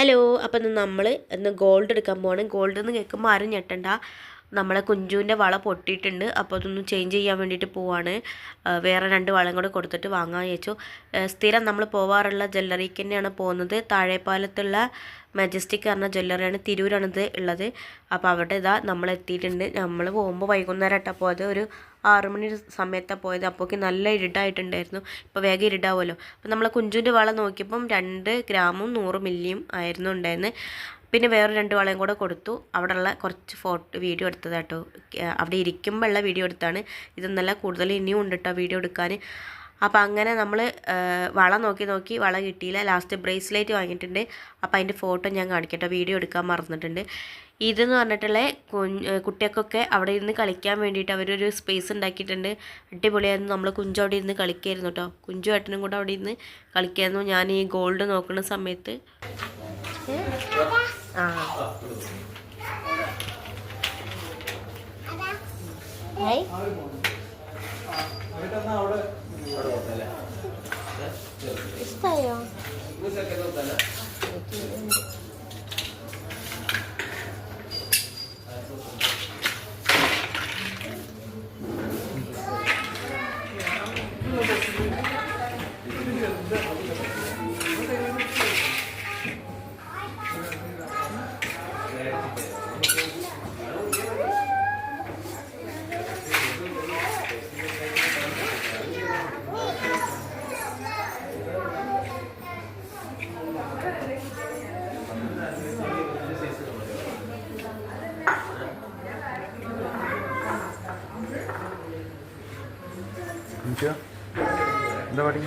Hello, അപ്പം ഇന്ന് gold എടുക്കാൻ പോവാണ്. ഗോൾഡ് എന്ന് കേൾക്കുമ്പോൾ ആരും ഞെട്ടണ്ട, നമ്മളെ കുഞ്ചുവിൻ്റെ വള പൊട്ടിയിട്ടുണ്ട്. അപ്പോൾ അതൊന്ന് ചേഞ്ച് ചെയ്യാൻ വേണ്ടിയിട്ട് പോവാണ്. വേറെ 2 വളയും കൂടെ കൊടുത്തിട്ട് വാങ്ങാൻ വെച്ചു. സ്ഥിരം നമ്മൾ പോവാറുള്ള ജ്വല്ലറിക്ക് തന്നെയാണ് പോകുന്നത്. താഴെപ്പാലത്തുള്ള മജസ്റ്റിക് പറഞ്ഞ ജ്വല്ലറിയാണ്, തിരൂരാണിത് ഉള്ളത്. അപ്പോൾ അവിടെ നമ്മൾ എത്തിയിട്ടുണ്ട്. നമ്മൾ പോകുമ്പോൾ വൈകുന്നേരം ആയിട്ടാണ് പോയത്, ഒരു 6 മണി സമയത്താണ് പോയത്. അപ്പോഴേക്ക് നല്ല ഇരുട്ടായിട്ടുണ്ടായിരുന്നു. ഇപ്പോൾ വേഗം ഇരുട്ടാവുമല്ലോ. അപ്പോൾ നമ്മളെ കുഞ്ചുവിൻ്റെ വള നോക്കിയപ്പം 2 ഗ്രാമും 100 മില്ലിയും ആയിരുന്നു ഉണ്ടായിരുന്നത്. പിന്നെ വേറെ 2 വളയും കൂടെ കൊടുത്തു. അവിടെയുള്ള കുറച്ച് വീഡിയോ എടുത്തതാട്ടോ. അവിടെ ഇരിക്കുമ്പോൾ ഉള്ള വീഡിയോ എടുത്താണ്. ഇതൊന്നല്ല, കൂടുതൽ ഇനിയും ഉണ്ട് കേട്ടോ വീഡിയോ എടുക്കാൻ. അപ്പോൾ അങ്ങനെ നമ്മൾ വള നോക്കി വള കിട്ടിയില്ല. ലാസ്റ്റ് ബ്രേസ്ലെറ്റ് വാങ്ങിയിട്ടുണ്ട്. അപ്പോൾ അതിൻ്റെ ഫോട്ടോ ഞാൻ കാണിക്കട്ടോ, വീഡിയോ എടുക്കാൻ മറന്നിട്ടുണ്ട്. ഇതെന്ന് പറഞ്ഞിട്ടുള്ള കുട്ടികൾക്കൊക്കെ അവിടെ ഇരുന്ന് കളിക്കാൻ വേണ്ടിയിട്ട് അവരൊരു സ്പേസ് ഉണ്ടാക്കിയിട്ടുണ്ട്. അടിപൊളിയായിരുന്നു. നമ്മൾ കുഞ്ചു അവിടെ ഇരുന്ന് കളിക്കായിരുന്നു കേട്ടോ. കുഞ്ചു ഏട്ടനും കൂടെ അവിടെ ഇരുന്ന് കളിക്കായിരുന്നു. ഞാൻ ഈ ഗോൾഡ് നോക്കുന്ന സമയത്ത് ഇഷ്ടായോ? എന്താ പാടി?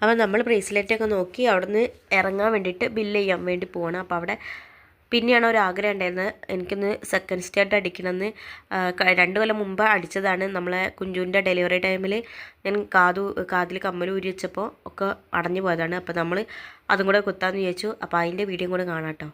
അപ്പോൾ നമ്മൾ ബ്രേസ്ലെറ്റൊക്കെ നോക്കി അവിടെ നിന്ന് ഇറങ്ങാൻ വേണ്ടിയിട്ട് ബില്ല് ചെയ്യാൻ വേണ്ടി പോവാണ്. അപ്പോൾ അവിടെ പിന്നെയാണ് ഒരു ആഗ്രഹം ഉണ്ടായിരുന്നത്, എനിക്കൊന്ന് സെക്കൻഡ് സ്റ്റാർട്ട് അടിക്കണമെന്ന്. 2 കൊല്ലം മുമ്പ് അടിച്ചതാണ്. നമ്മളെ കുഞ്ചുവിൻ്റെ ഡെലിവറി ടൈമിൽ ഞാൻ കാതിൽ കമ്മൽ ഊരി വെച്ചപ്പോൾ ഒക്കെ അടഞ്ഞു പോയതാണ്. അപ്പോൾ നമ്മൾ അതും കൂടെ കുത്താമെന്ന് വിചാരിച്ചു. അപ്പോൾ അതിൻ്റെ വീഡിയോ കൂടെ കാണാം കേട്ടോ.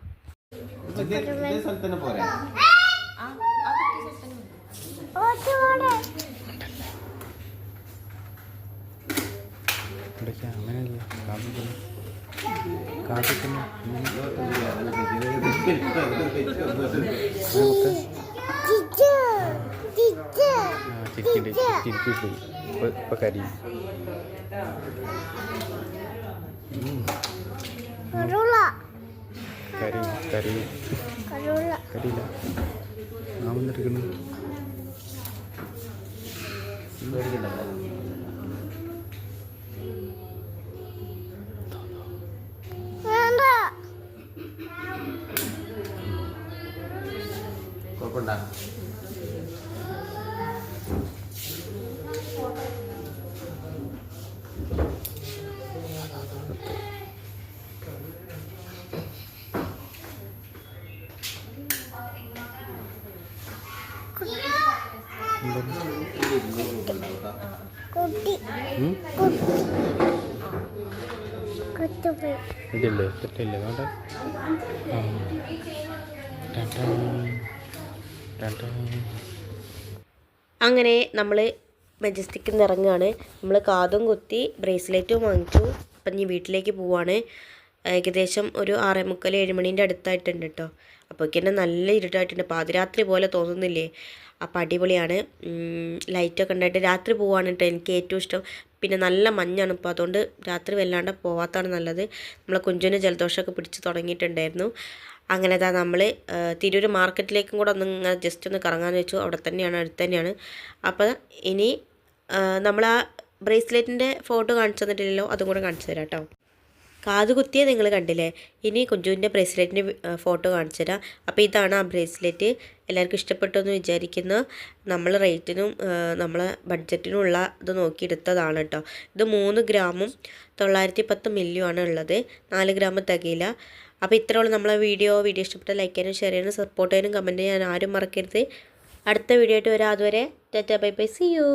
ഇതില്ലേ തെറ്റില്ലേ വേണ്ട. അങ്ങനെ നമ്മൾ മജസ്റ്റിക്കിൽ നിന്ന് ഇറങ്ങുകയാണ്. നമ്മൾ കാതും കുത്തി ബ്രേസ്ലെറ്റും വാങ്ങിച്ചു. അപ്പം ഇനി വീട്ടിലേക്ക് പോവാണ്. ഏകദേശം ഒരു 6:45 7 മണീൻ്റെ അടുത്തായിട്ടുണ്ട് കേട്ടോ. അപ്പോഴേക്കും നല്ല ഇരുട്ടായിട്ടുണ്ട്, പാതിരാത്രി പോലെ തോന്നുന്നില്ലേ? അപ്പോൾ അടിപൊളിയാണ്. ലൈറ്റൊക്കെ ഉണ്ടായിട്ട് രാത്രി പോവാണ് കേട്ടോ എനിക്ക് ഏറ്റവും ഇഷ്ടം. പിന്നെ നല്ല മഞ്ഞാണ് ഇപ്പോൾ, അതുകൊണ്ട് രാത്രി വല്ലാണ്ട് പോവാത്താണ് നല്ലത്. നമ്മളെ കുഞ്ചുവിന് ജലദോഷമൊക്കെ പിടിച്ച് തുടങ്ങിയിട്ടുണ്ടായിരുന്നു. അങ്ങനെ നമ്മൾ തിരൂർ മാർക്കറ്റിലേക്കും കൂടെ ഒന്ന് ജസ്റ്റ് ഒന്ന് കറങ്ങാമെന്ന് വെച്ചു. അവിടെ തന്നെയാണ്, അടുത്ത് തന്നെയാണ്. അപ്പോൾ ഇനി നമ്മൾ ആ ബ്രേസ്ലെറ്റിൻ്റെ ഫോട്ടോ കാണിച്ചു തന്നിട്ടില്ലല്ലോ, അതും കൂടെ കാണിച്ചു തരാം കേട്ടോ. കാത് കുത്തിയേ നിങ്ങൾ കണ്ടില്ലേ? ഇനി കുഞ്ചുവിൻ്റെ ബ്രേസ്ലെറ്റിൻ്റെ ഫോട്ടോ കാണിച്ചു തരാം. അപ്പോൾ ഇതാണ് ആ ബ്രേസ്ലെറ്റ്. എല്ലാവർക്കും ഇഷ്ടപ്പെട്ടു എന്ന് വിചാരിക്കുന്നു. നമ്മൾ റേറ്റിനും നമ്മളെ ബഡ്ജറ്റിനുമുള്ള ഇത് നോക്കിയെടുത്തതാണ് കേട്ടോ. ഇത് 3 ഗ്രാമും 910 മില്ലിയും ആണ് ഉള്ളത്. 4 ഗ്രാം തികയില്ല. അപ്പോൾ ഇത്രയുള്ള നമ്മളെ വീഡിയോ ഇഷ്ടപ്പെട്ട ലൈക്ക് ചെയ്യാനും ഷെയർ ചെയ്യാനും സപ്പോർട്ട് ചെയ്യാനും കമൻറ്റ് ചെയ്യാനും ആരും മറക്കരുത്. അടുത്ത വീഡിയോ ആയിട്ട് വരാം. അതുവരെ tata bye bye, see U.